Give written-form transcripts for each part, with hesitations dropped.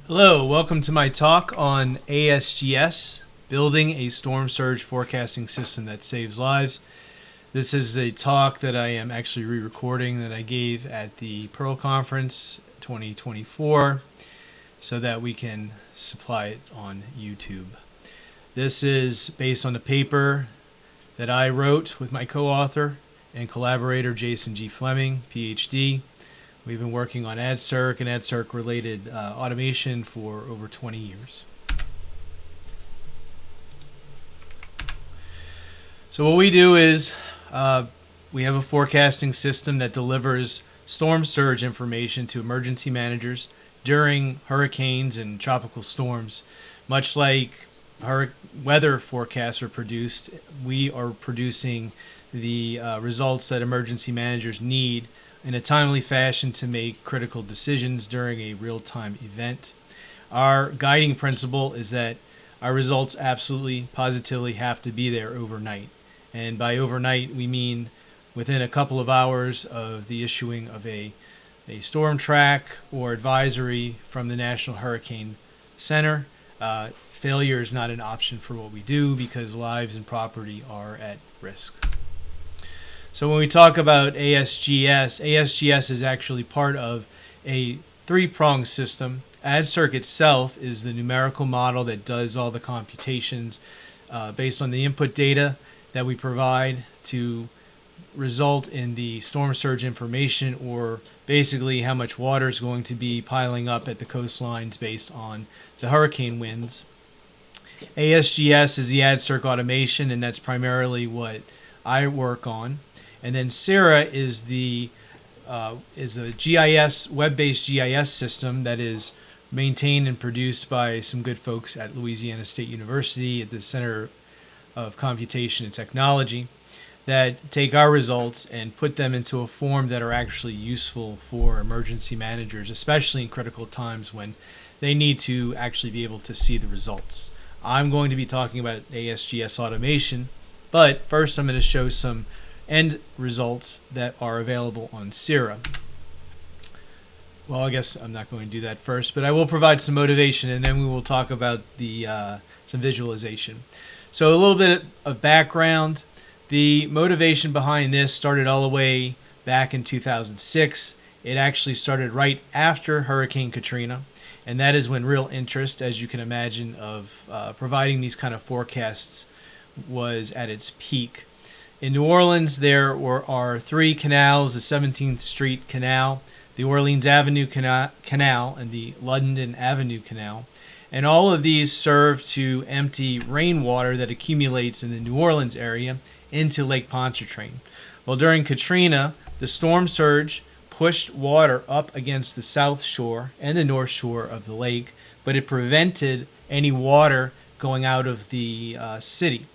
Hello, welcome to my talk on ASGS, Building a Storm Surge Forecasting System that Saves Lives. This is a talk that I am actually re-recording that I gave at the Perl Conference 2024 so that we can supply it on YouTube. This is based on a paper that I wrote with my co-author and collaborator Jason G. Fleming, PhD. We've been working on ADCIRC and ADCIRC related automation for over 20 years. So what we do is we have a forecasting system that delivers storm surge information to emergency managers during hurricanes and tropical storms. Much like weather forecasts are produced, we are producing the results that emergency managers need in a timely fashion to make critical decisions during a real-time event. Our guiding principle is that our results absolutely, positively have to be there overnight. And by overnight, we mean within a couple of hours of the issuing of a storm track or advisory from the National Hurricane Center. Failure is not an option for what we do because lives and property are at risk. So when we talk about ASGS is actually part of a three-pronged system. ADCIRC itself is the numerical model that does all the computations based on the input data that we provide to result in the storm surge information, or basically how much water is going to be piling up at the coastlines based on the hurricane winds. ASGS is the ADCIRC automation, and that's primarily what I work on. And then CIRA is a GIS, web-based GIS system that is maintained and produced by some good folks at Louisiana State University at the Center of Computation and Technology that take our results and put them into a form that are actually useful for emergency managers, especially in critical times when they need to actually be able to see the results. I'm going to be talking about ASGS automation, but first I'm going to show some end results that are available on CIRA. Well, I guess I'm not going to do that first, but I will provide some motivation, and then we will talk about some visualization. So a little bit of background. The motivation behind this started all the way back in 2006. It actually started right after Hurricane Katrina, and that is when real interest, as you can imagine, of providing these kind of forecasts was at its peak. In New Orleans, there are three canals: the 17th Street Canal, the Orleans Avenue Canal, and the London Avenue Canal. And all of these serve to empty rainwater that accumulates in the New Orleans area into Lake Pontchartrain. Well, during Katrina, the storm surge pushed water up against the south shore and the north shore of the lake, but it prevented any water going out of the city.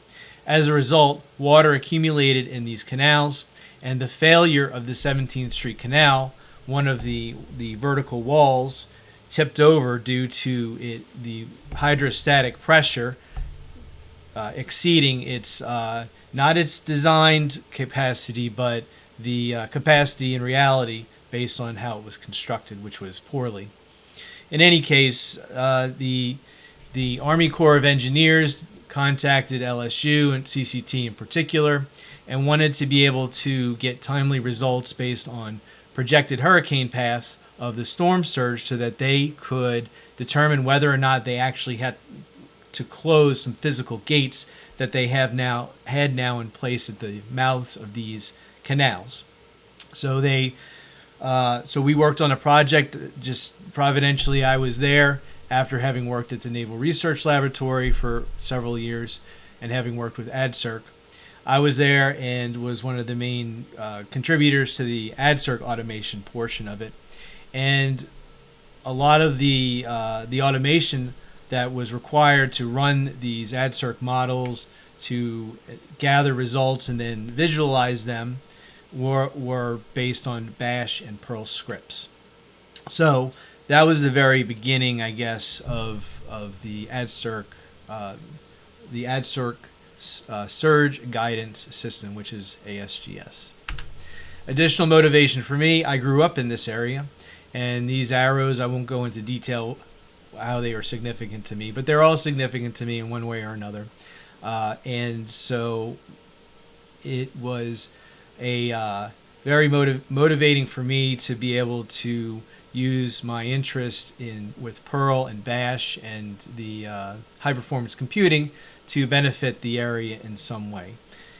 As a result, water accumulated in these canals, and the failure of the 17th Street Canal, one of the vertical walls, tipped over due to the hydrostatic pressure exceeding its not its designed capacity, but the capacity in reality based on how it was constructed, which was poorly. In any case, the Army Corps of Engineers contacted LSU and CCT in particular and wanted to be able to get timely results based on projected hurricane paths of the storm surge so that they could determine whether or not they actually had to close some physical gates that they had now in place at the mouths of these canals. So we worked on a project. Just providentially, I was there after having worked at the Naval Research Laboratory for several years and having worked with ADCIRC. I was there and was one of the main contributors to the ADCIRC automation portion of it. And a lot of the automation that was required to run these ADCIRC models, to gather results and then visualize them, were based on Bash and Perl scripts. So that was the very beginning, I guess, of the ADCIRC Surge Guidance System, which is ASGS. Additional motivation for me: I grew up in this area, and these arrows, I won't go into detail how they are significant to me, but they're all significant to me in one way or another. And so it was a very motivating for me to be able to use my interest with Perl and Bash and the high performance computing to benefit the area in some way.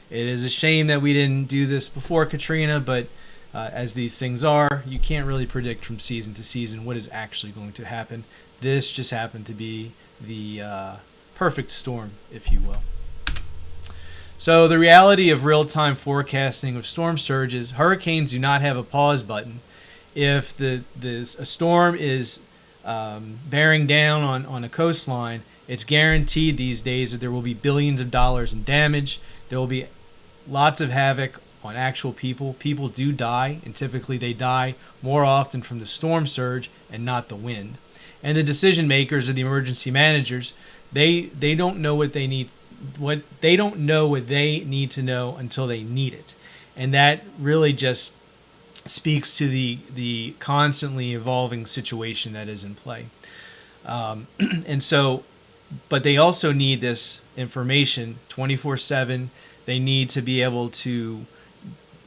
It is a shame that we didn't do this before Katrina, but as these things are, you can't really predict from season to season what is actually going to happen. This just happened to be the perfect storm, if you will. So the reality of real-time forecasting of storm surges, hurricanes do not have a pause button. If a storm is bearing down on a coastline, it's guaranteed these days that there will be billions of dollars in damage. There will be lots of havoc on actual people. People do die, and typically they die more often from the storm surge and not the wind. And the decision makers or the emergency managers, they don't know what they need. They don't know what they need to know until they need it, and that really just speaks to the constantly evolving situation that is in play. And so, but they also need this information 24/7. They need to be able to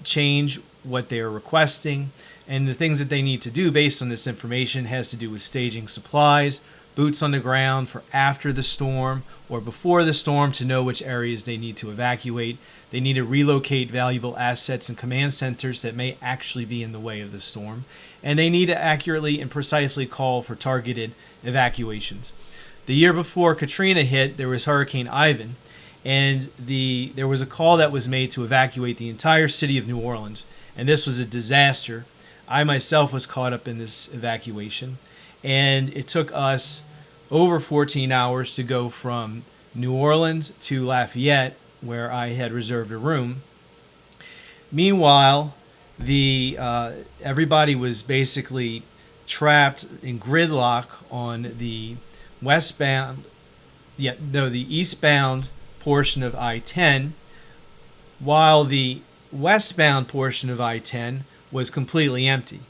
change what they are requesting, and the things that they need to do based on this information has to do with staging supplies, boots on the ground for after the storm or before the storm to know which areas they need to evacuate. They need to relocate valuable assets and command centers that may actually be in the way of the storm. And they need to accurately and precisely call for targeted evacuations. The year before Katrina hit, there was Hurricane Ivan, and there was a call that was made to evacuate the entire city of New Orleans. And this was a disaster. I myself was caught up in this evacuation. And it took us over 14 hours to go from New Orleans to Lafayette, where I had reserved a room. Meanwhile, everybody was basically trapped in gridlock on the eastbound portion of I-10, while the westbound portion of I-10 was completely empty.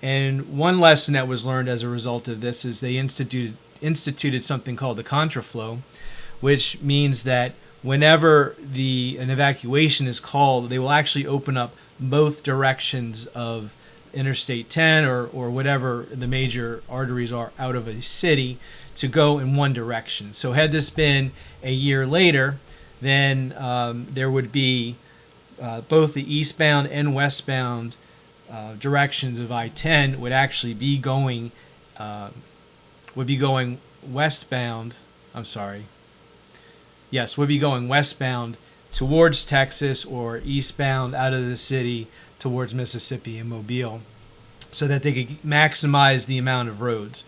And one lesson that was learned as a result of this is they instituted something called the contraflow, which means that whenever an evacuation is called, they will actually open up both directions of Interstate 10 or whatever the major arteries are out of a city to go in one direction. So had this been a year later, then there would be both the eastbound and westbound directions of I-10 would actually be going westbound. Would be going westbound towards Texas or eastbound out of the city towards Mississippi and Mobile, so that they could maximize the amount of roads.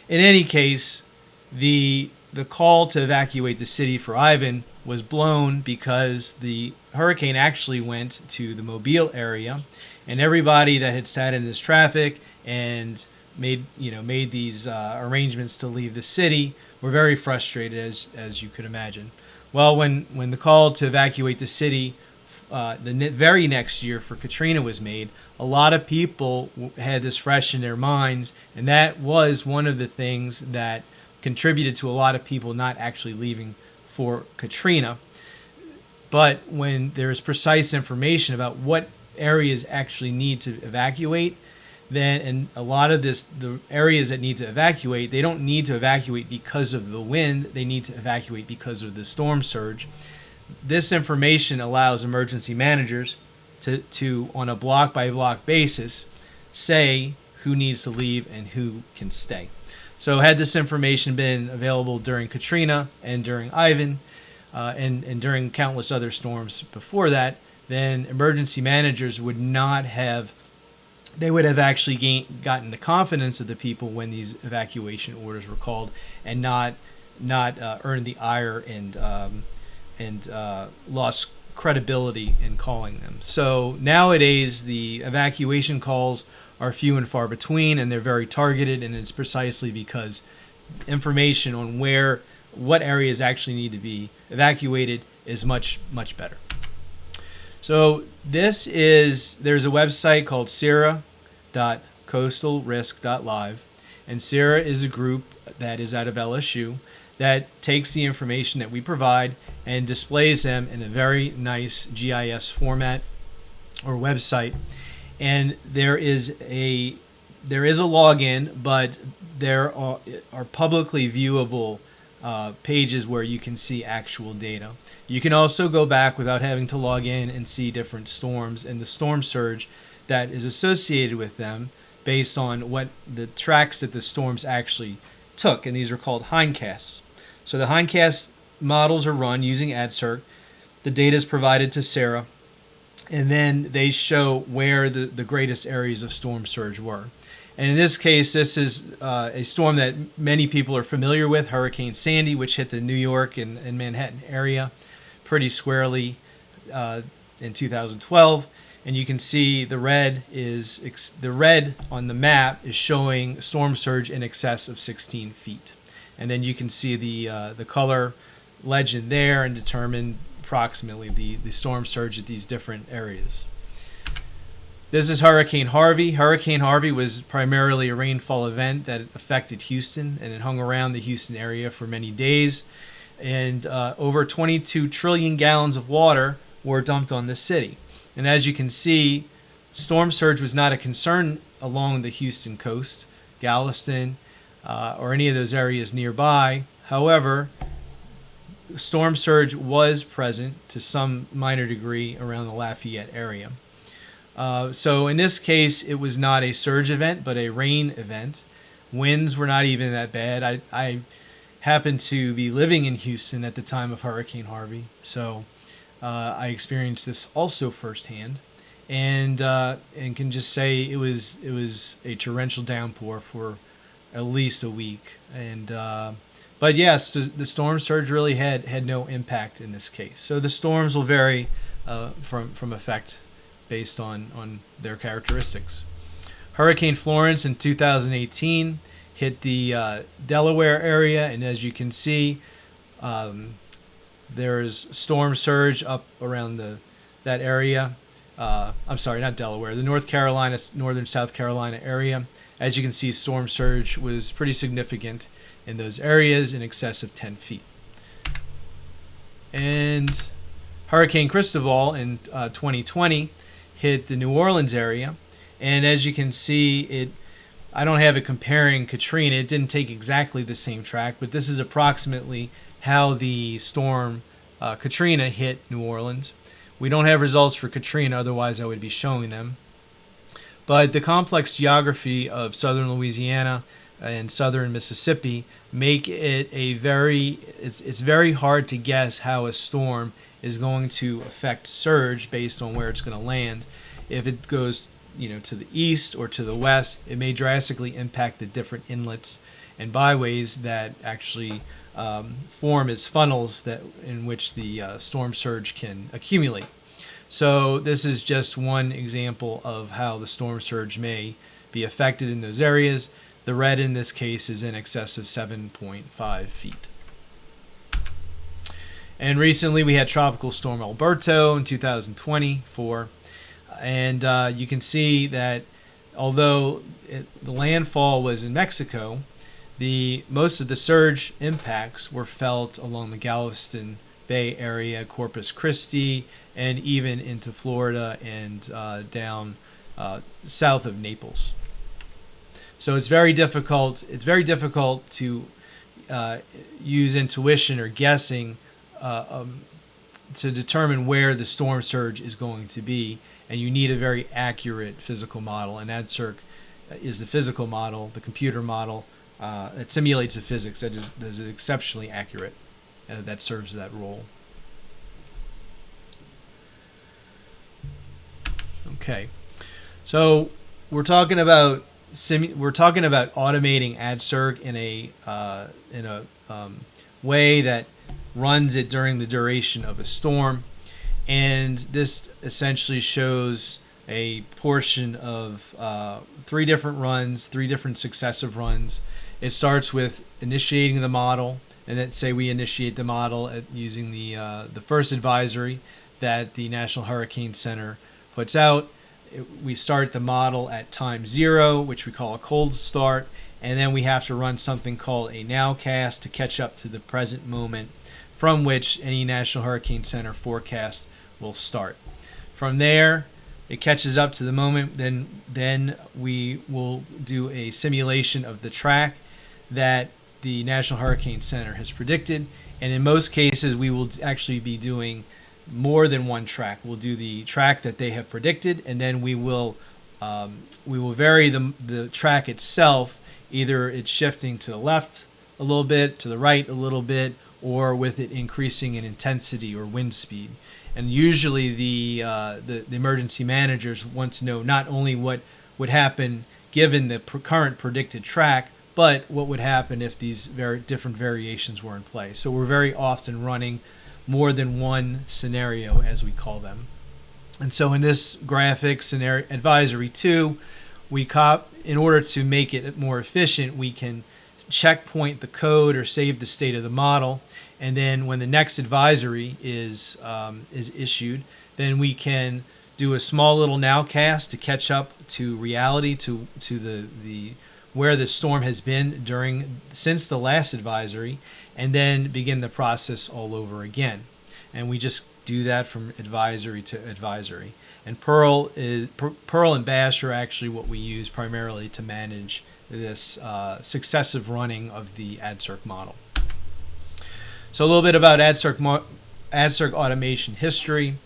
In any case, the call to evacuate the city for Ivan was blown because the hurricane actually went to the Mobile area, and everybody that had sat in this traffic and made these arrangements to leave the city were very frustrated, as you could imagine. Well, when the call to evacuate the city the very next year for Katrina was made, a lot of people had this fresh in their minds, and that was one of the things that contributed to a lot of people not actually leaving for Katrina. But when there's precise information about what areas actually need to evacuate, and a lot of the areas that need to evacuate, they don't need to evacuate because of the wind, they need to evacuate because of the storm surge. This information allows emergency managers to on a block by block basis, say who needs to leave and who can stay. So had this information been available during Katrina and during Ivan and during countless other storms before that, then emergency managers would not have, they would have actually gotten the confidence of the people when these evacuation orders were called, and not earned the ire and lost credibility in calling them. So nowadays the evacuation calls are few and far between, and they're very targeted, and it's precisely because information on what areas actually need to be evacuated is much, much better. So there's a website called CIRA.coastalrisk.live, And SIRA is a group that is out of LSU that takes the information that we provide and displays them in a very nice GIS format or website. And there is a login, but there are publicly viewable pages where you can see actual data. You can also go back without having to log in and see different storms and the storm surge that is associated with them based on what the tracks that the storms actually took. And these are called hindcasts. So the hindcast models are run using ADCIRC. The data is provided to SIRA, and then they show where the greatest areas of storm surge were. And in this case, this is a storm that many people are familiar with, Hurricane Sandy, which hit the New York and Manhattan area pretty squarely in 2012. And you can see the red on the map is showing storm surge in excess of 16 feet. And then you can see the color legend there and determine approximately the storm surge at these different areas. This is Hurricane Harvey. Hurricane Harvey was primarily a rainfall event that affected Houston, and it hung around the Houston area for many days. And over 22 trillion gallons of water were dumped on the city. And as you can see, storm surge was not a concern along the Houston coast, Galveston, or any of those areas nearby. However, storm surge was present to some minor degree around the Lafayette area. So in this case, it was not a surge event, but a rain event. Winds were not even that bad. I happened to be living in Houston at the time of Hurricane Harvey, so I experienced this also firsthand, and can just say it was a torrential downpour for at least a week. And but yes, the storm surge really had no impact in this case. So the storms will vary from effect based on their characteristics. Hurricane Florence in 2018 hit the Delaware area, and as you can see, there's storm surge up around that area. I'm sorry, not Delaware, the northern South Carolina area. As you can see, storm surge was pretty significant in those areas, in excess of 10 feet. And Hurricane Cristobal in 2020 hit the New Orleans area, and as you can see, I don't have it comparing Katrina. It didn't take exactly the same track, but this is approximately how the storm Katrina hit New Orleans. We don't have results for Katrina, otherwise I would be showing them. But the complex geography of southern Louisiana and southern Mississippi make it it's very hard to guess how a storm is going to affect surge based on where it's going to land. If it goes to the east or to the west, it may drastically impact the different inlets and byways that actually form as funnels in which the storm surge can accumulate. So this is just one example of how the storm surge may be affected in those areas. The red in this case is in excess of 7.5 feet. And recently we had Tropical Storm Alberto in 2024. And you can see that although the landfall was in Mexico, most of the surge impacts were felt along the Galveston Bay area, Corpus Christi, and even into Florida and down south of Naples. So it's very difficult. It's very difficult to use intuition or guessing to determine where the storm surge is going to be, and you need a very accurate physical model. And ADCIRC is the physical model, the computer model. It simulates the physics that is exceptionally accurate. That serves that role. Okay, so we're talking about automating ADCIRC in a way that runs it during the duration of a storm, and this essentially shows a portion of three different successive runs. It starts with initiating the model, and let's say we initiate the model using the first advisory that the National Hurricane Center puts out. we start the model at time 0, which we call a cold start, and then we have to run something called a nowcast to catch up to the present moment from which any National Hurricane Center forecast will start. From there, it catches up to the moment, then we will do a simulation of the track that the National Hurricane Center has predicted, and in most cases we will actually be doing more than one track. We'll do the track that they have predicted, and then we will vary the track itself. Either it's shifting to the left a little bit, to the right a little bit, or with it increasing in intensity or wind speed. And usually the emergency managers want to know not only what would happen given the current predicted track, but what would happen if these very different variations were in play. So we're very often running more than one scenario, as we call them. And so in this graphic, scenario advisory 2, in order to make it more efficient, we can checkpoint the code or save the state of the model, and then when the next advisory is issued, then we can do a small little nowcast to catch up to reality, to the where the storm has been since the last advisory, and then begin the process all over again. And we just do that from advisory to advisory. And Perl and Bash are actually what we use primarily to manage this successive running of the ADCIRC model. So a little bit about ADCIRC automation history.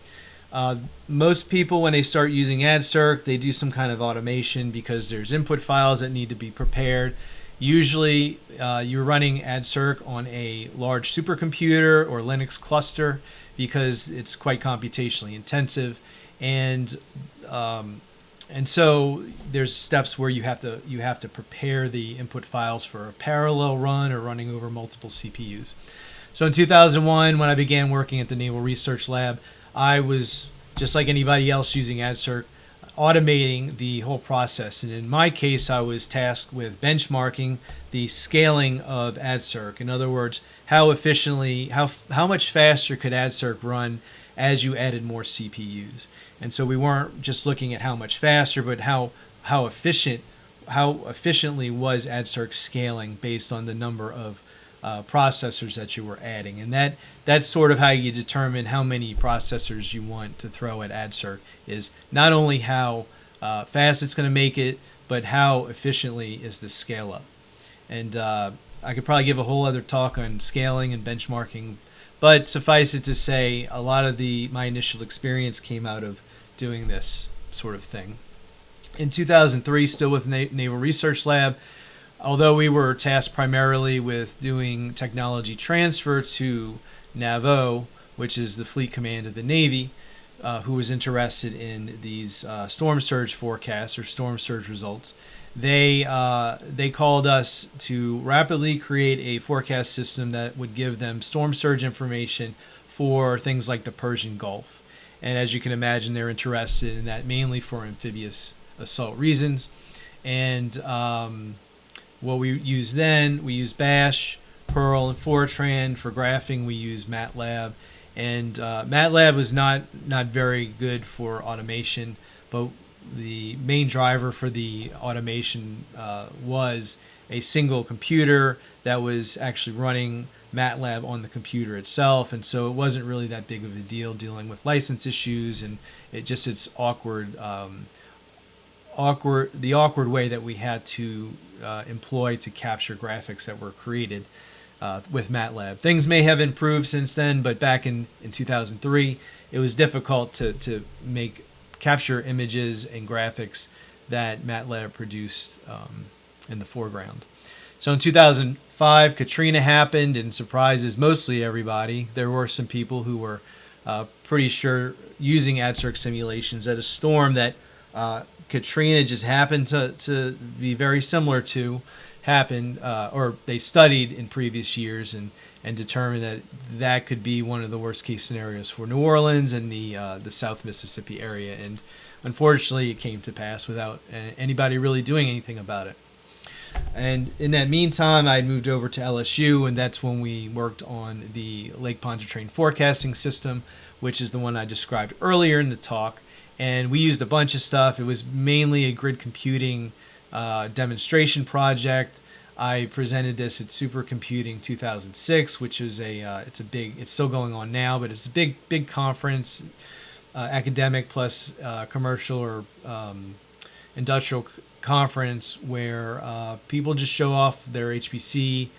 Most people, when they start using ADCIRC, they do some kind of automation because there's input files that need to be prepared. Usually you're running ADCIRC on a large supercomputer or Linux cluster because it's quite computationally intensive, and so there's steps where you have to prepare the input files for a parallel run or running over multiple CPUs. So in 2001, when I began working at the Naval Research Lab, I was, just like anybody else using ADCIRC, automating the whole process. And in my case, I was tasked with benchmarking the scaling of ADCIRC. In other words, how efficiently, how much faster could ADCIRC run as you added more CPUs. And so we weren't just looking at how much faster, but how efficiently was ADCIRC scaling based on the number of processors that you were adding. And that's sort of how you determine how many processors you want to throw at ADCIRC, is not only how fast it's going to make it, but how efficiently is the scale up. And I could probably give a whole other talk on scaling and benchmarking, but suffice it to say, a lot of my initial experience came out of doing this sort of thing. In 2003, still with Naval Research Lab, although we were tasked primarily with doing technology transfer to NAVO, which is the Fleet Command of the Navy, who was interested in these storm surge forecasts or storm surge results, they called us to rapidly create a forecast system that would give them storm surge information for things like the Persian Gulf. And as you can imagine, they're interested in that mainly for amphibious assault reasons. And what we use then, we use Bash, Perl, and Fortran. For graphing, we use MATLAB. And MATLAB was not very good for automation, but the main driver for the automation was a single computer that was actually running MATLAB on the computer itself, and so it wasn't really that big of a deal dealing with license issues, and it's awkward, the awkward way that we had to employ to capture graphics that were created with MATLAB. Things may have improved since then, but back in 2003, it was difficult to capture images and graphics that MATLAB produced in the foreground. So in 2005, Katrina happened and surprises mostly everybody. There were some people who were pretty sure using ADCIRC simulations that a storm that Katrina just happened to be very similar to happened, or they studied in previous years and determined that could be one of the worst case scenarios for New Orleans and the South Mississippi area. And unfortunately, it came to pass without anybody really doing anything about it. And in that meantime, I moved over to LSU, and that's when we worked on the Lake Pontchartrain forecasting system, which is the one I described earlier in the talk. And we used a bunch of stuff. It was mainly a grid computing demonstration project. I presented this at Supercomputing 2006, which is it's still going on now, but it's a big conference, academic plus commercial or industrial conference where people just show off their HPC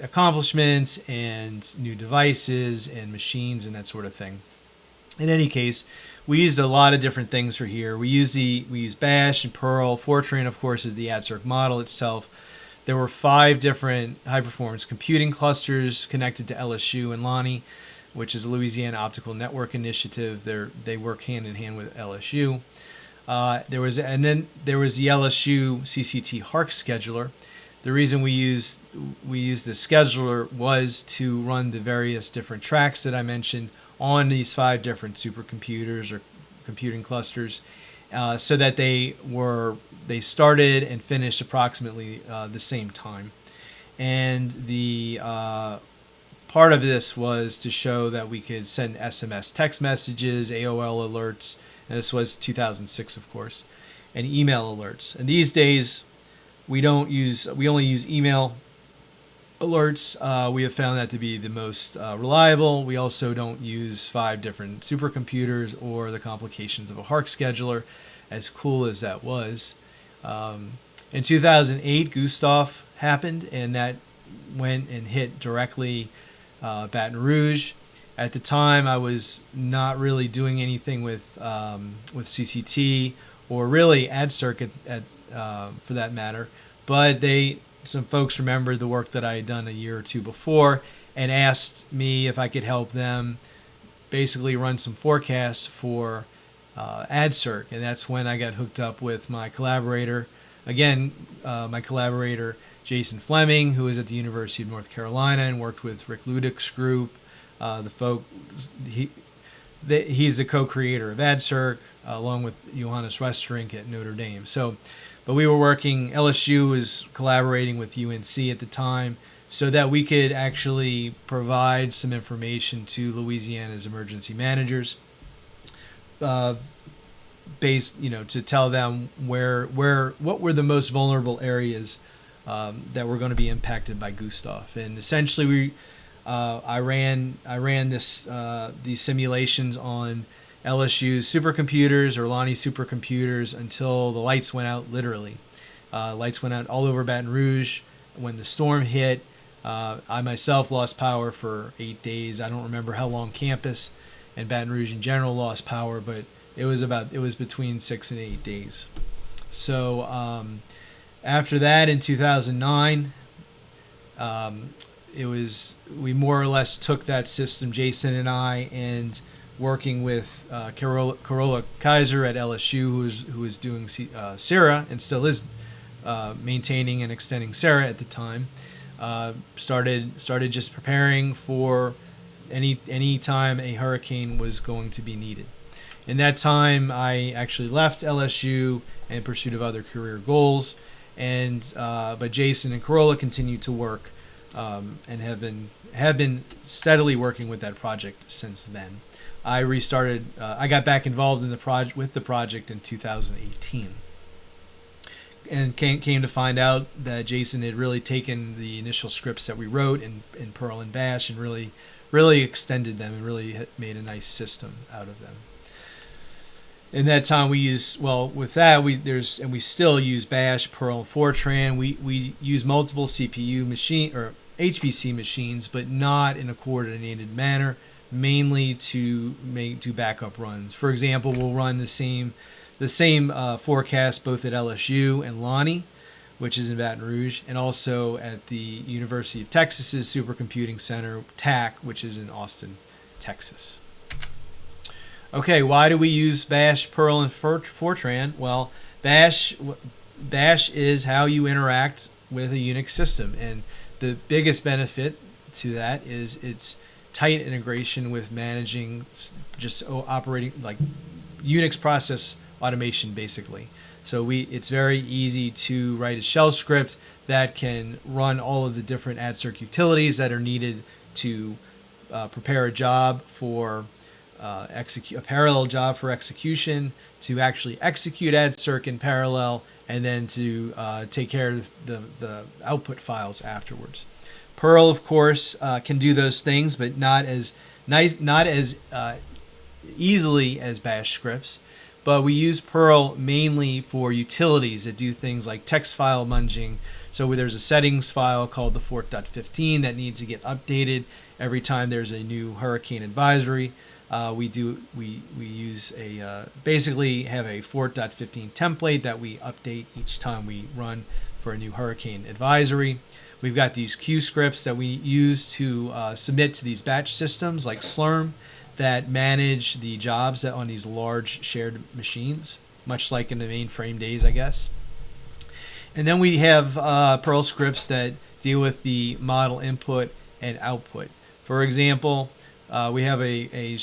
accomplishments and new devices and machines and that sort of thing. In any case, we used a lot of different things for here. We use Bash and Perl. Fortran, of course, is the ADCIRC model itself. There were 5 different high-performance computing clusters connected to LSU and Lonnie, which is a Louisiana Optical Network Initiative. They work hand in hand with LSU. There was the LSU CCT HARC scheduler. The reason we used this scheduler was to run the various different tracks that I mentioned on these 5 different supercomputers or computing clusters, so that they started and finished approximately the same time. And the part of this was to show that we could send SMS text messages, AOL alerts, and this was 2006, of course, and email alerts. And these days, we only use email alerts. We have found that to be the most reliable. We also don't use 5 different supercomputers or the complications of a HARC scheduler, as cool as that was. In 2008, Gustav happened, and that went and hit directly Baton Rouge. At the time, I was not really doing anything with CCT or really ADCIRC for that matter, but some folks remembered the work that I had done a year or 2 before and asked me if I could help them basically run some forecasts for ADCIRC, and that's when I got hooked up with my collaborator. Again, my collaborator Jason Fleming, who is at the University of North Carolina and worked with Rick Ludick's group. He's the co-creator of ADCIRC, along with Johannes Westerink at Notre Dame. But we were working, LSU was collaborating with UNC at the time so that we could actually provide some information to Louisiana's emergency managers, to tell them what were the most vulnerable areas that were going to be impacted by Gustav. And essentially I ran these simulations on LSU's supercomputers or Lonnie supercomputers until the lights went out, literally. Lights went out all over Baton Rouge when the storm hit. I myself lost power for 8 days. I don't remember how long campus and Baton Rouge in general lost power, but it was between 6 and 8 days. So after that, in 2009, we more or less took that system, Jason and I, and working with Carola Kaiser at LSU, who was doing SIRA and still is maintaining and extending SIRA at the time. Started just preparing for any time a hurricane was going to be needed. In that time, I actually left LSU in pursuit of other career goals, but Jason and Carola continued to work and have been steadily working with that project since then. I restarted. I got back involved in with the project in 2018, and came to find out that Jason had really taken the initial scripts that we wrote in Perl and Bash and really extended them and really made a nice system out of them. In that time, we still use Bash, Perl, and Fortran. We use multiple CPU or HPC machines, but not in a coordinated manner, mainly to do backup runs. For example, we'll run the same forecast both at LSU and Lonnie, which is in Baton Rouge, and also at the University of Texas's Supercomputing Center, TAC, which is in Austin, Texas. Okay, why do we use Bash, Perl, and Fortran? Well, Bash is how you interact with a Unix system, and the biggest benefit to that is its tight integration with managing just operating like Unix process automation, basically. So it's very easy to write a shell script that can run all of the different ADCIRC utilities that are needed to prepare a job for execute a parallel job for execution, to actually execute ADCIRC in parallel, and then to take care of the output files afterwards. Perl, of course, can do those things, but not as easily as Bash scripts. But we use Perl mainly for utilities that do things like text file munging. So there's a settings file called the fort.15 that needs to get updated every time there's a new hurricane advisory. We use basically have a fort.15 template that we update each time we run for a new hurricane advisory. We've got these Q scripts that we use to submit to these batch systems like Slurm that manage the jobs that on these large shared machines, much like in the mainframe days, I guess. And then we have Perl scripts that deal with the model input and output. For example, we have a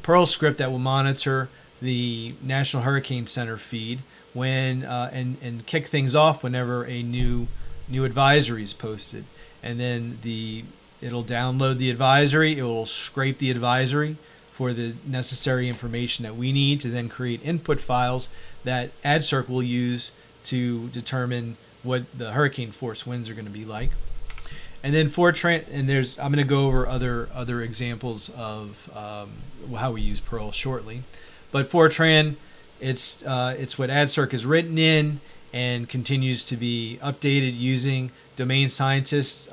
Perl script that will monitor the National Hurricane Center feed when and kick things off whenever a new advisory is posted. And then it'll download the advisory, it will scrape the advisory for the necessary information that we need to then create input files that ADCIRC will use to determine what the hurricane force winds are going to be like. And then Fortran, and I'm going to go over other examples of how we use Perl shortly. But Fortran, it's what ADCIRC is written in and continues to be updated using. Domain scientists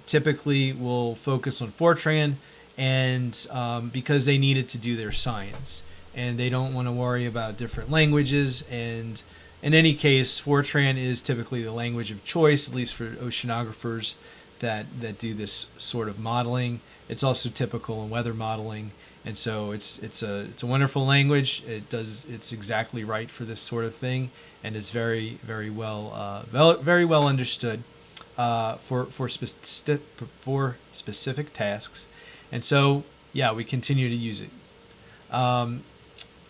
typically will focus on Fortran, and because they need it to do their science, and they don't want to worry about different languages. And in any case, Fortran is typically the language of choice, at least for oceanographers that do this sort of modeling. It's also typical in weather modeling, and so it's a wonderful language. It's exactly right for this sort of thing, and it's very well understood for specific tasks. And so we continue to use it.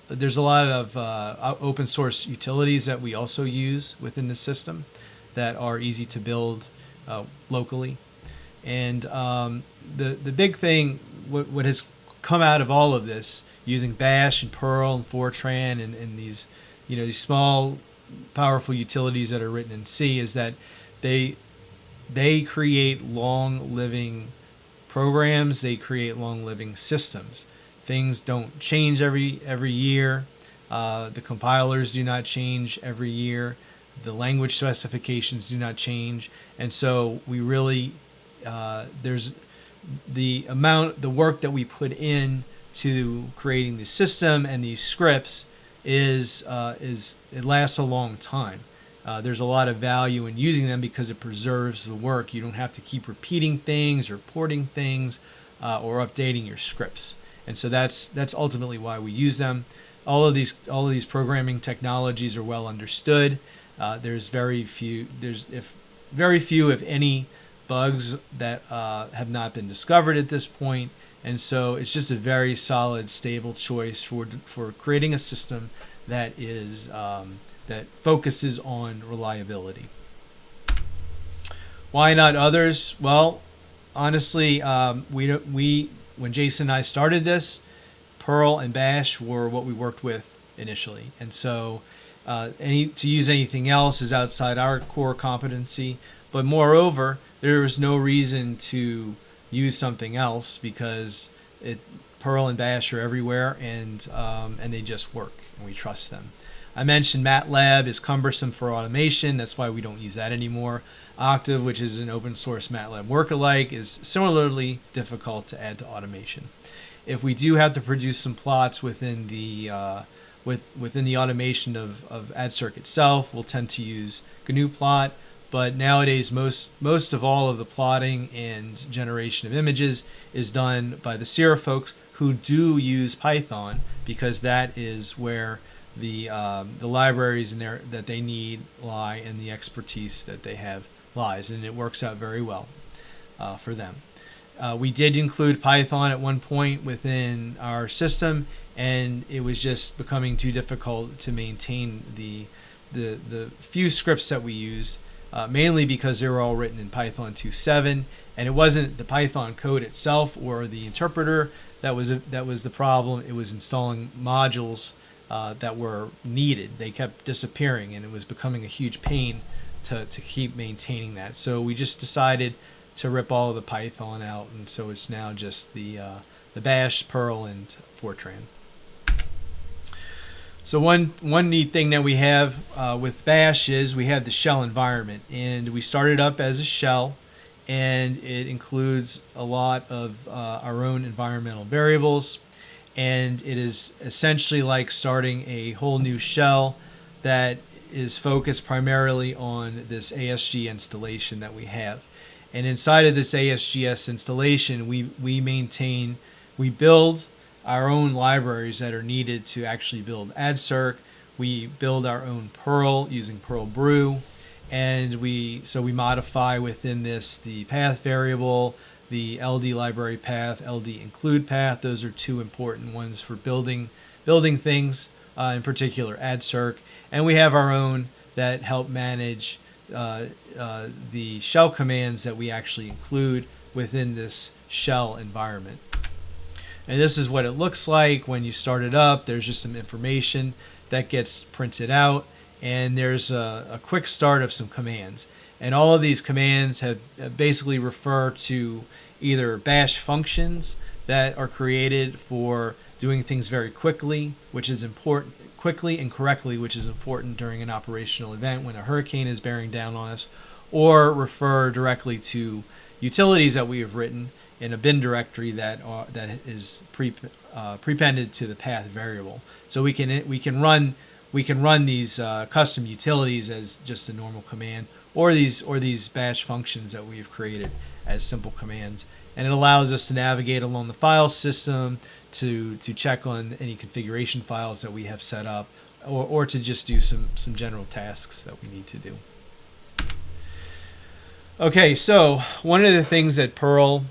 There's a lot of open source utilities that we also use within the system that are easy to build locally. And the big thing, what has come out of all of this, using Bash and Perl and Fortran and these small powerful utilities that are written in C, is that they create long living programs, they create long living systems. Things don't change every year. The compilers do not change every year. The language specifications do not change. And so we really, there's the work that we put in to creating the system and these scripts it lasts a long time. There's a lot of value in using them because it preserves the work. You don't have to keep repeating things or porting things or updating your scripts. And so that's ultimately why we use them. All of these programming technologies are well understood. There's very few, if any, bugs that have not been discovered at this point. And so it's just a very solid, stable choice for creating a system that is that focuses on reliability. Why not others? Well, honestly, when Jason and I started this, Perl and Bash were what we worked with initially, and so to use anything else is outside our core competency. But moreover, there was no reason to use something else because Perl and Bash are everywhere, and they just work, and we trust them. I mentioned MATLAB is cumbersome for automation. That's why we don't use that anymore. Octave, which is an open source MATLAB work-alike, is similarly difficult to add to automation. If we do have to produce some plots within the automation of ADCIRC itself, we'll tend to use GNU-plot. But nowadays, most of all of the plotting and generation of images is done by the Sierra folks, who do use Python, because that is where the libraries that they need lie, and the expertise that they have lies, and it works out very well for them. We did include Python at one point within our system, and it was just becoming too difficult to maintain the few scripts that we used, mainly because they were all written in Python 2.7, and it wasn't the Python code itself or the interpreter that was the problem. It was installing modules that were needed. They kept disappearing, and it was becoming a huge pain to keep maintaining that. So we just decided to rip all of the Python out, and so it's now just the Bash, Perl, and Fortran. So one neat thing that we have with Bash is we have the shell environment, and we started up as a shell, and it includes a lot of our own environmental variables, and it is essentially like starting a whole new shell that is focused primarily on this ASGS installation that we have. And inside of this ASGS installation, we build our own libraries that are needed to actually build ADCIRC. We build our own Perl using Perl Brew, and we modify within this the path variable, the LD library path, LD include path. Those are two important ones for building things, in particular ADCIRC. And we have our own that help manage the shell commands that we actually include within this shell environment. And this is what it looks like when you start it up. There's just some information that gets printed out, and there's a quick start of some commands. And all of these commands have basically refer to either bash functions that are created for doing things very quickly, which is important, quickly and correctly, which is important during an operational event when a hurricane is bearing down on us, or refer directly to utilities that we have written in a bin directory that is prepended to the path variable. So we can run these custom utilities as just a normal command, or these bash functions that we have created as simple commands, and it allows us to navigate along the file system to check on any configuration files that we have set up, or to just do some general tasks that we need to do. Okay, so one of the things that Perl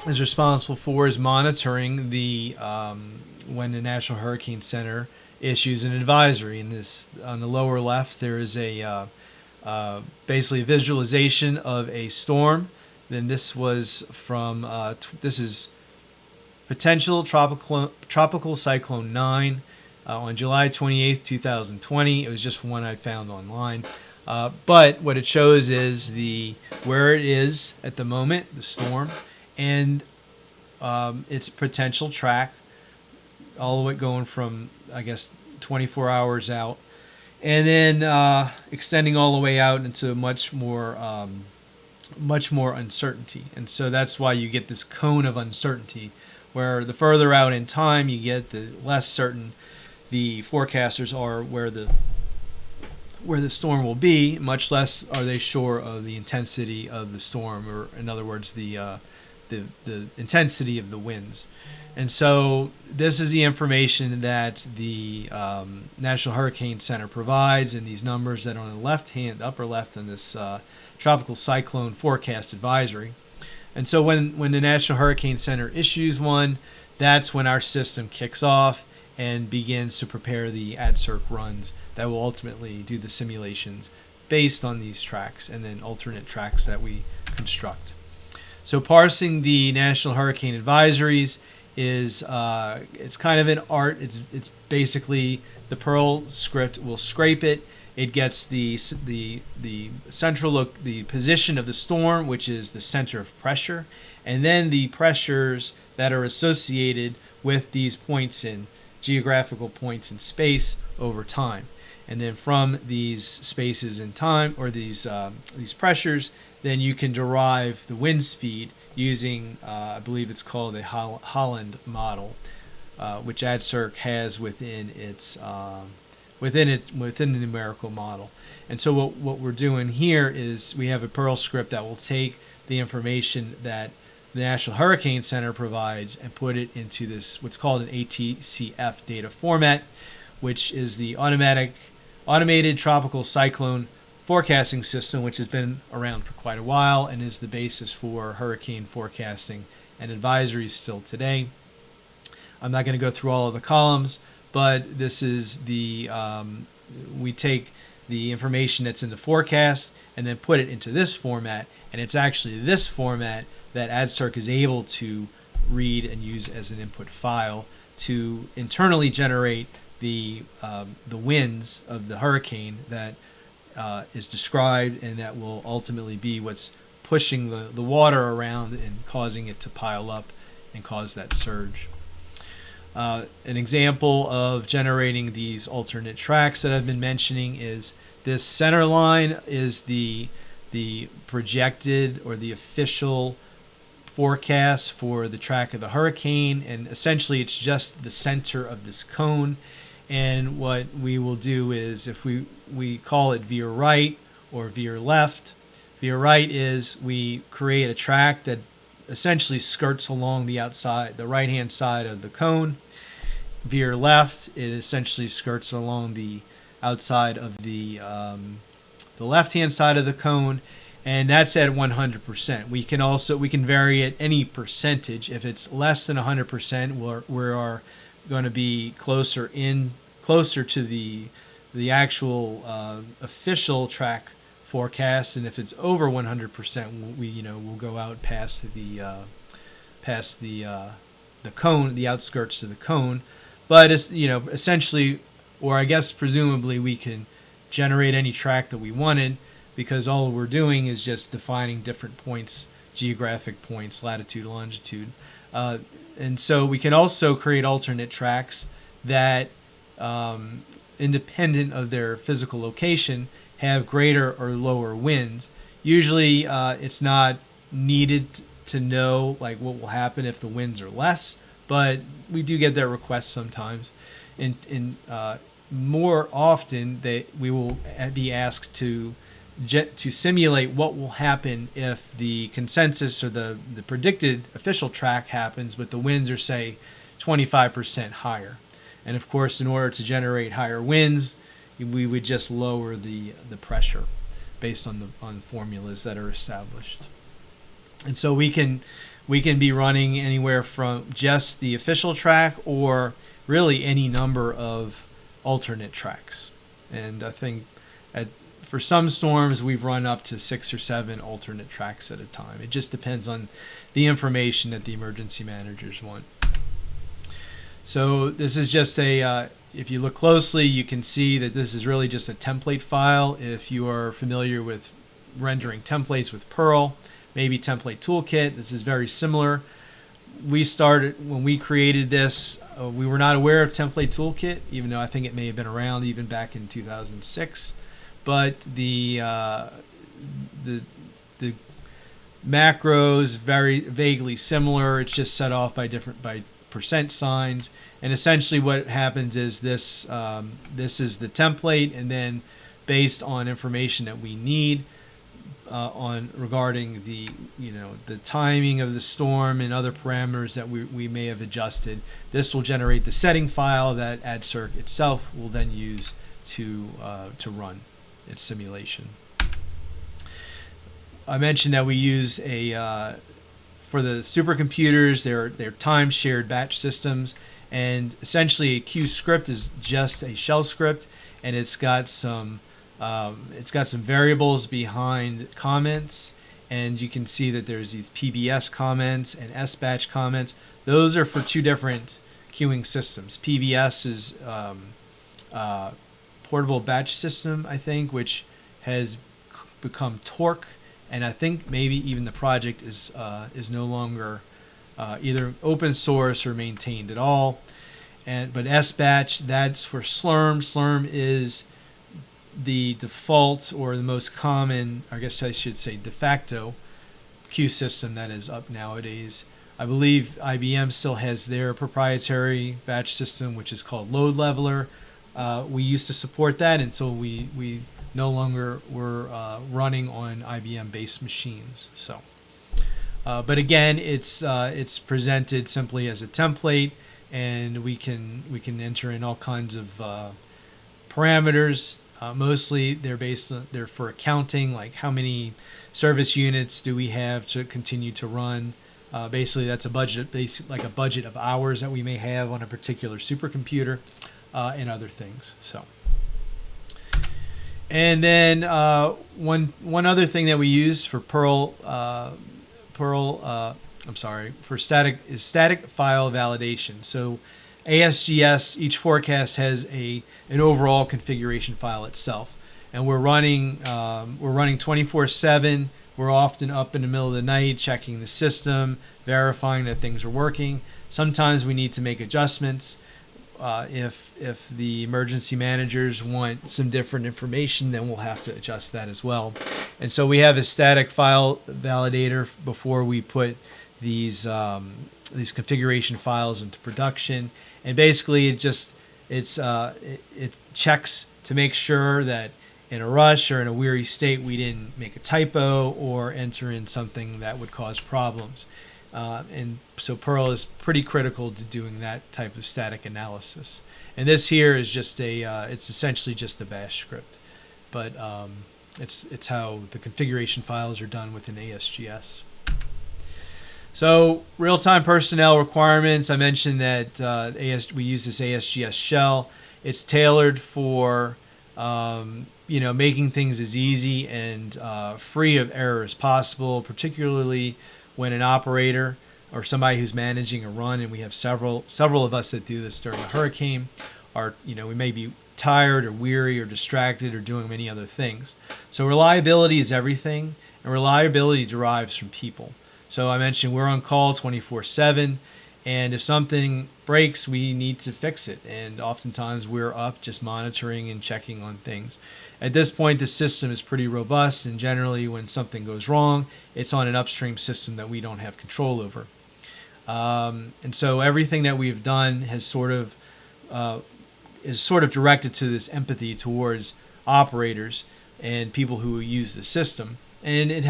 is responsible for is monitoring the when the National Hurricane Center issues an advisory. And this, on the lower left, there is a basically a visualization of a storm. Then this was from this is potential tropical cyclone 9 on July 28th, 2020. It was just one I found online. But what it shows is where it is at the moment, the storm, and its potential track, all the way going from, I guess, 24 hours out, and then extending all the way out into much more uncertainty. And so that's why you get this cone of uncertainty, where the further out in time you get, the less certain the forecasters are where the storm will be, much less are they sure of the intensity of the storm, or in other words, the intensity of the winds. And so this is the information that the National Hurricane Center provides, and these numbers that are on the left hand, upper left, on this tropical cyclone forecast advisory. And so when the National Hurricane Center issues one, that's when our system kicks off and begins to prepare the ADCIRC runs that will ultimately do the simulations based on these tracks and then alternate tracks that we construct. So parsing the National Hurricane Advisories is it's kind of an art. It's basically the Perl script will scrape it. It gets the position of the storm, which is the center of pressure, and then the pressures that are associated with these points in geographical points in space over time. And then from these spaces in time, or these pressures, then you can derive the wind speed using, I believe it's called a Holland model, which ADCIRC has within the numerical model. And so what we're doing here is we have a Perl script that will take the information that the National Hurricane Center provides and put it into this, what's called an ATCF data format, which is the automated tropical cyclone forecasting system, which has been around for quite a while and is the basis for hurricane forecasting and advisories still today. I'm not going to go through all of the columns, but this is we take the information that's in the forecast and then put it into this format, and it's actually this format that ADCIRC is able to read and use as an input file to internally generate the winds of the hurricane that is described, and that will ultimately be what's pushing the water around and causing it to pile up and cause that surge. An example of generating these alternate tracks that I've been mentioning is this center line is the projected or the official forecast for the track of the hurricane, and essentially it's just the center of this cone. And what we will do is, if we call it veer right or veer left. Veer right is we create a track that essentially skirts along the outside, the right-hand side of the cone. Veer left, it essentially skirts along the outside of the left-hand side of the cone, and that's at 100%. We can vary it any percentage. If it's less than 100%, we are going to be closer to the actual official track forecast, and if it's over 100%, we'll go out past the cone, the outskirts of the cone. But it's, essentially, or I guess presumably, we can generate any track that we wanted, because all we're doing is just defining different points, geographic points, latitude, longitude. And so we can also create alternate tracks that, independent of their physical location, have greater or lower winds. Usually it's not needed to know like what will happen if the winds are less, but we do get that request sometimes. And more often we will be asked to simulate what will happen if the consensus or the predicted official track happens, but the winds are, say, 25% higher. And of course, in order to generate higher winds, we would just lower the pressure based on formulas that are established. And so we can be running anywhere from just the official track or really any number of alternate tracks. And I think for some storms, we've run up to 6 or 7 alternate tracks at a time. It just depends on the information that the emergency managers want. So this is just if you look closely, you can see that this is really just a template file. If you are familiar with rendering templates with Perl, maybe Template Toolkit, this is very similar. When we created this, we were not aware of Template Toolkit, even though I think it may have been around even back in 2006. But the macros very vaguely similar. It's just set off by percent signs, and essentially what happens is this is the template, and then based on information that we need regarding the timing of the storm and other parameters that we may have adjusted, this will generate the setting file that ADCIRC itself will then use to run its simulation. I mentioned that we use for the supercomputers, they're time-shared batch systems, and essentially a Q script is just a shell script, and it's got some variables behind comments, and you can see that there's these PBS comments and SBatch comments. Those are for 2 different queuing systems. PBS is portable batch system, I think, which has become TORC. And I think maybe even the project is no longer either open source or maintained at all. But SBatch, that's for Slurm. Slurm is the default or the most common, I guess I should say de facto, queue system that is up nowadays. I believe IBM still has their proprietary batch system, which is called Load Leveler. We used to support that until we no longer were running on IBM-based machines. So, but again, it's presented simply as a template, and we can enter in all kinds of parameters. Mostly, they're for accounting, like how many service units do we have to continue to run. Basically, that's a budget, like a budget of hours that we may have on a particular supercomputer, and other things. So. And then one other thing that we use for Perl for static file validation. So ASGS, each forecast has an overall configuration file itself, and we're running 24/7. We're often up in the middle of the night checking the system, verifying that things are working. Sometimes we need to make adjustments. If the emergency managers want some different information, then we'll have to adjust that as well. And so we have a static file validator before we put these configuration files into production. And basically, it checks to make sure that in a rush or in a weary state, we didn't make a typo or enter in something that would cause problems. And so Perl is pretty critical to doing that type of static analysis. And this here is just it's essentially just a bash script, but it's how the configuration files are done within ASGS. So real-time personnel requirements. I mentioned that we use this ASGS shell. It's tailored for making things as easy and free of error as possible, particularly when an operator or somebody who's managing a run, and we have several of us that do this during a hurricane, we may be tired or weary or distracted or doing many other things. So reliability is everything, and reliability derives from people. So I mentioned we're on call 24/7, and if something breaks, we need to fix it. And oftentimes we're up just monitoring and checking on things. At this point, the system is pretty robust, and generally when something goes wrong, it's on an upstream system that we don't have control over. And so everything that we've done has is sort of directed to this empathy towards operators and people who use the system. And it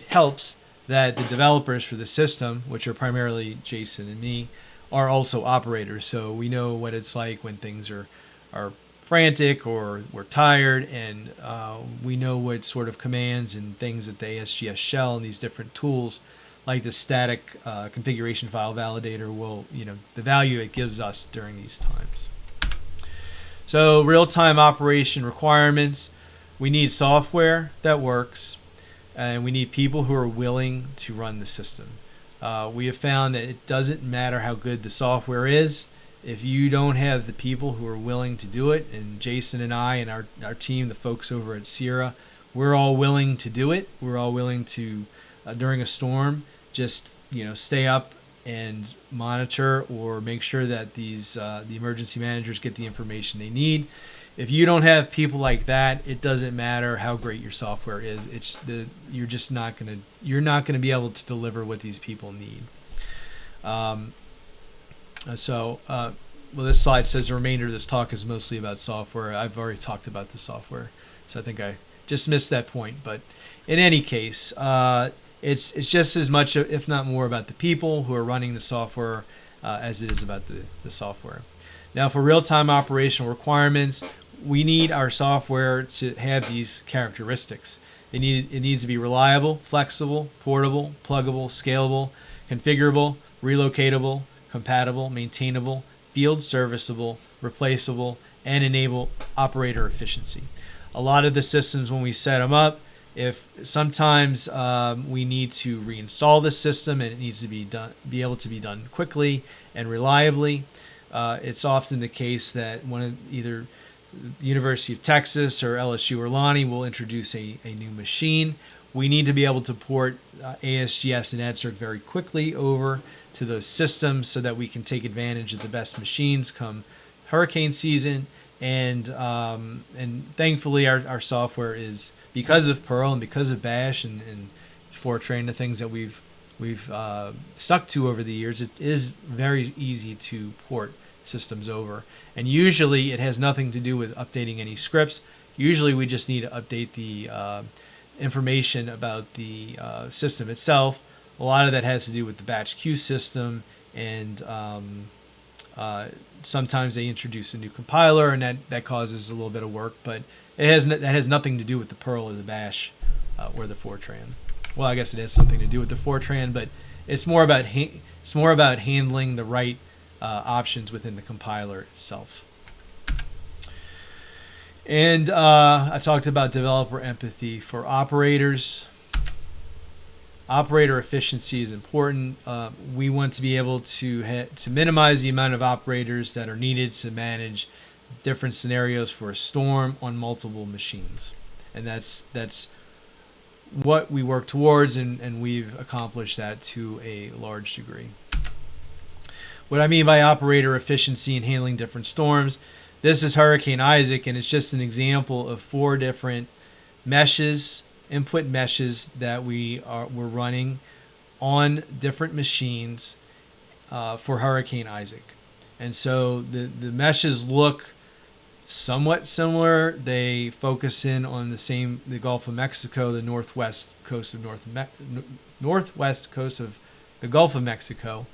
helps that the developers for the system, which are primarily Jason and me, are also operators. So we know what it's like when things are frantic or we're tired, and we know what sort of commands and things that the ASGS shell and these different tools like the static configuration file validator will, the value it gives us during these times. So real-time operation requirements. We need software that works, and we need people who are willing to run the system. We have found that it doesn't matter how good the software is if you don't have the people who are willing to do it. And Jason and I and our team, the folks over at Sierra, we're all willing to do it. We're all willing to, during a storm, just stay up and monitor or make sure that the emergency managers get the information they need. If you don't have people like that, it doesn't matter how great your software is. You're not going to be able to deliver what these people need. This slide says the remainder of this talk is mostly about software. I've already talked about the software, so I think I just missed that point. But in any case, it's just as much, if not more, about the people who are running the software as it is about the software. Now, for real-time operational requirements, we need our software to have these characteristics. It needs to be reliable, flexible, portable, pluggable, scalable, configurable, relocatable, compatible, maintainable, field serviceable, replaceable, and enable operator efficiency. A lot of the systems, when we set them up, if sometimes we need to reinstall the system and it needs to be able to be done quickly and reliably, it's often the case that either the University of Texas or LSU or Lonnie will introduce a new machine. We need to be able to port ASGS and ADCIRC very quickly over to those systems so that we can take advantage of the best machines come hurricane season. And thankfully our software is, because of Perl and because of Bash and Fortran, the things that we've stuck to over the years, it is very easy to port systems over. And usually it has nothing to do with updating any scripts. Usually we just need to update the information about the system itself. A lot of that has to do with the batch queue system, and sometimes they introduce a new compiler, and that causes a little bit of work, but that has nothing to do with the Perl or the Bash or the Fortran. Well, I guess it has something to do with the Fortran, but it's more about handling the right options within the compiler itself. And I talked about developer empathy for operators. operator efficiency is important. We want to be able to minimize the amount of operators that are needed to manage different scenarios for a storm on multiple machines, and that's what we work towards, and we've accomplished that to a large degree. What I mean by operator efficiency in handling different storms, this is Hurricane Isaac, and it's just an example of 4 different meshes, input meshes that we're running on different machines for Hurricane Isaac. And so the meshes look somewhat similar. They focus in on the Gulf of Mexico, the northwest coast of the Gulf of Mexico.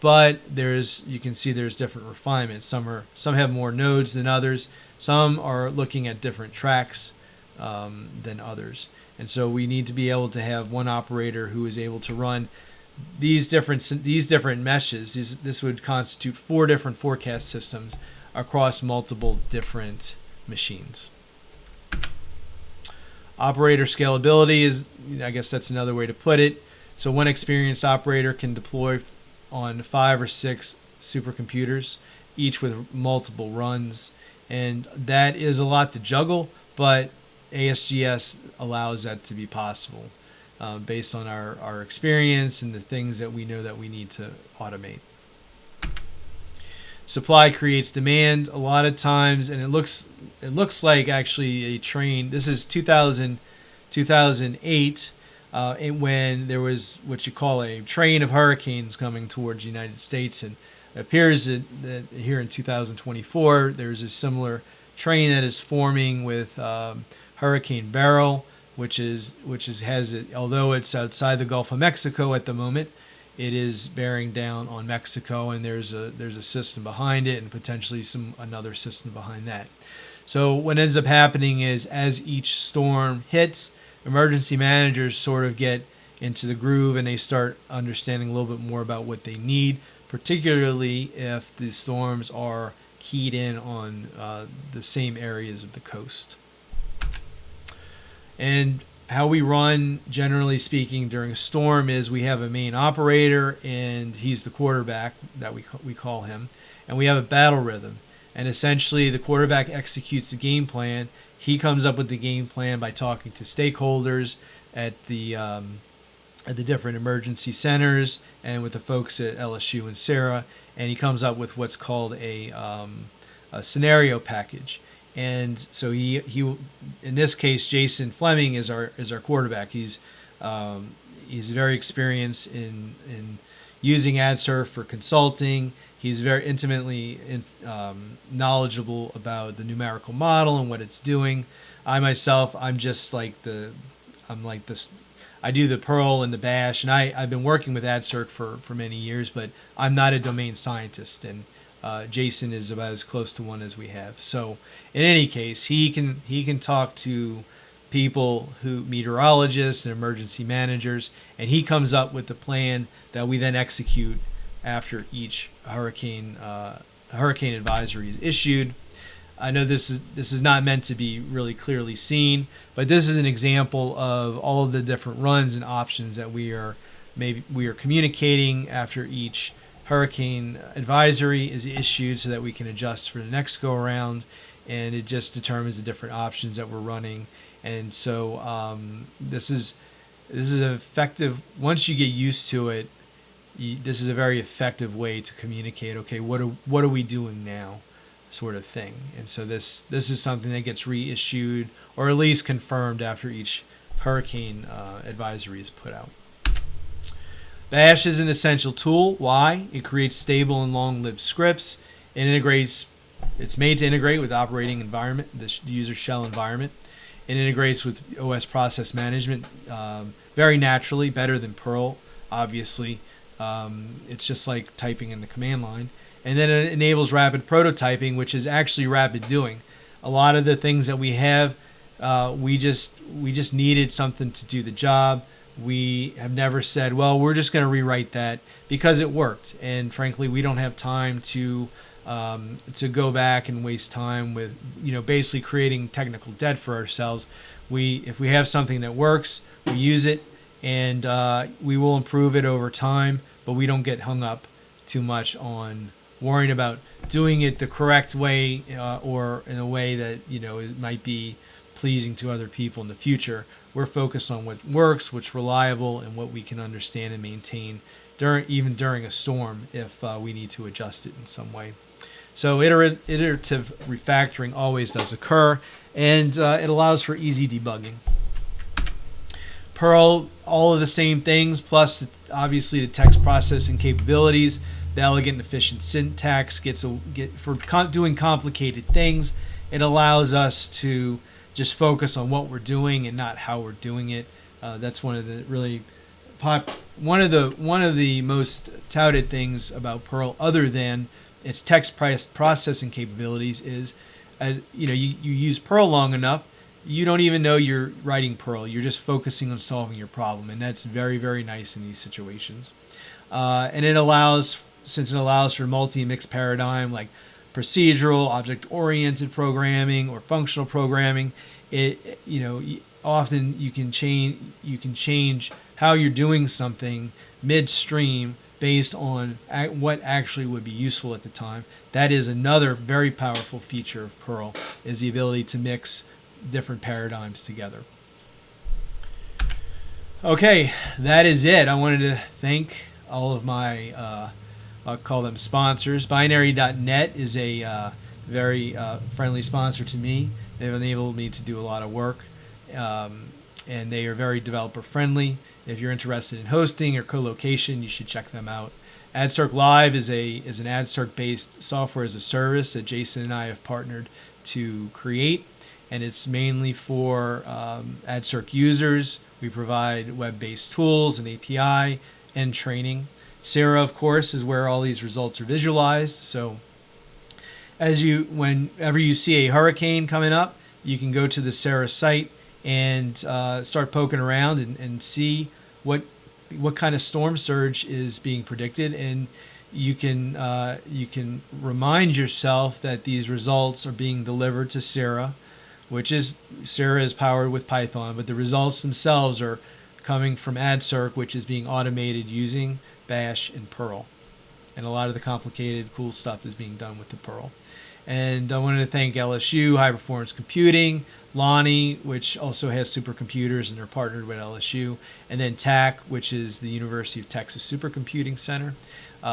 But you can see there's different refinements. Some have more nodes than others. Some are looking at different tracks than others. And so we need to be able to have one operator who is able to run these different meshes. This would constitute 4 different forecast systems across multiple different machines. Operator scalability is, I guess that's another way to put it. So one experienced operator can deploy on 5 or 6 supercomputers, each with multiple runs. And that is a lot to juggle, but ASGS allows that to be possible based on our experience and the things that we know that we need to automate. Supply creates demand a lot of times, and it looks like actually a train. This is 2008 when there was what you call a train of hurricanes coming towards the United States, and it appears that here in 2024 there's a similar train that is forming with Hurricane Perl, which has it. Although it's outside the Gulf of Mexico at the moment, it is bearing down on Mexico, and there's a system behind it, and potentially another system behind that. So what ends up happening is, as each storm hits, emergency managers sort of get into the groove, and they start understanding a little bit more about what they need, particularly if the storms are keyed in on the same areas of the coast. And how we run, generally speaking, during a storm is we have a main operator, and he's the quarterback that we call him, and we have a battle rhythm. And essentially, the quarterback executes the game plan. He comes up with the game plan by talking to stakeholders at the different emergency centers and with the folks at LSU and UNC, and he comes up with what's called a scenario package. And so he in this case, Jason Fleming is our quarterback. He's very experienced in using ADCIRC for consulting. He's very intimately knowledgeable about the numerical model and what it's doing. I myself, I do the Perl and the Bash, and I've been working with ADCIRC for many years, but I'm not a domain scientist, and Jason is about as close to one as we have. So in any case, he can talk to people meteorologists and emergency managers, and he comes up with the plan that we then execute after each hurricane advisory is issued. I know this is not meant to be really clearly seen, but this is an example of all of the different runs and options that we are communicating after each hurricane advisory is issued, so that we can adjust for the next go around, and it just determines the different options that we're running. And so this is effective. Once you get used to it, this is a very effective way to communicate. Okay, what are we doing now, sort of thing. And so this is something that gets reissued, or at least confirmed, after each hurricane advisory is put out. Bash is an essential tool. Why? It creates stable and long-lived scripts. It's made to integrate with operating environment, the user shell environment. It integrates with OS process management very naturally, better than Perl, obviously. It's just like typing in the command line. And then it enables rapid prototyping, which is actually rapid doing. A lot of the things that we have, we just needed something to do the job. We have never said, well, we're just going to rewrite that, because it worked. And frankly, we don't have time to go back and waste time with basically creating technical debt for ourselves. If we have something that works, we use it, and we will improve it over time, but we don't get hung up too much on worrying about doing it the correct way or in a way that it might be pleasing to other people in the future. We're focused on what works, what's reliable, and what we can understand and maintain even during a storm if we need to adjust it in some way. So iterative refactoring always does occur, and it allows for easy debugging. Perl, all of the same things, plus obviously the text processing capabilities, the elegant and efficient syntax for doing complicated things. It allows us to just focus on what we're doing and not how we're doing it. That's one of the most touted things about Perl, other than its text processing capabilities, is you use Perl long enough, you don't even know you're writing Perl. You're just focusing on solving your problem, and that's very, very nice in these situations. And since it allows for multi-mix paradigm like procedural, object-oriented programming or functional programming, often you can change how you're doing something midstream based on what actually would be useful at the time. That is another very powerful feature of Perl, is the ability to mix different paradigms together. Okay, that is it. I wanted to thank all of my I'll call them sponsors. Binary.net is a very friendly sponsor to me. They've enabled me to do a lot of work, and they are very developer friendly. If you're interested in hosting or co-location, you should check them out. ADCIRC Live is an ADCIRC-based software as a service that Jason and I have partnered to create, and it's mainly for ADCIRC users. We provide web-based tools and API and training. Sarah, of course, is where all these results are visualized. So whenever you see a hurricane coming up, you can go to the Sarah site and start poking around and see what kind of storm surge is being predicted, and you can remind yourself that these results are being delivered to Sarah, Sarah is powered with Python, but the results themselves are coming from ADCIRC, which is being automated using Bash and Perl. And a lot of the complicated, cool stuff is being done with the Perl. And I wanted to thank LSU, High Performance Computing, Lonnie, which also has supercomputers and they're partnered with LSU, and then TAC, which is the University of Texas Supercomputing Center.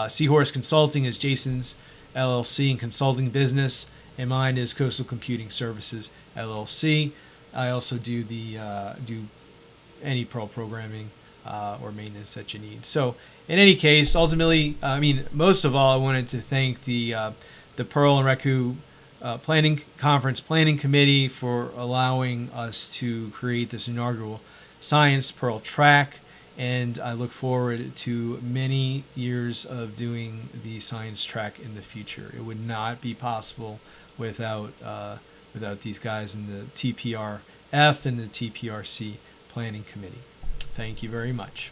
Seahorse Consulting is Jason's LLC and consulting business, and mine is Coastal Computing Services LLC. I also do do any Perl programming or maintenance that you need. So in any case, ultimately, most of all, I wanted to thank the Perl and Reku Conference Planning Committee for allowing us to create this inaugural Science Perl track, and I look forward to many years of doing the science track in the future. It would not be possible without these guys in the TPRF and the TPRC Planning Committee. Thank you very much.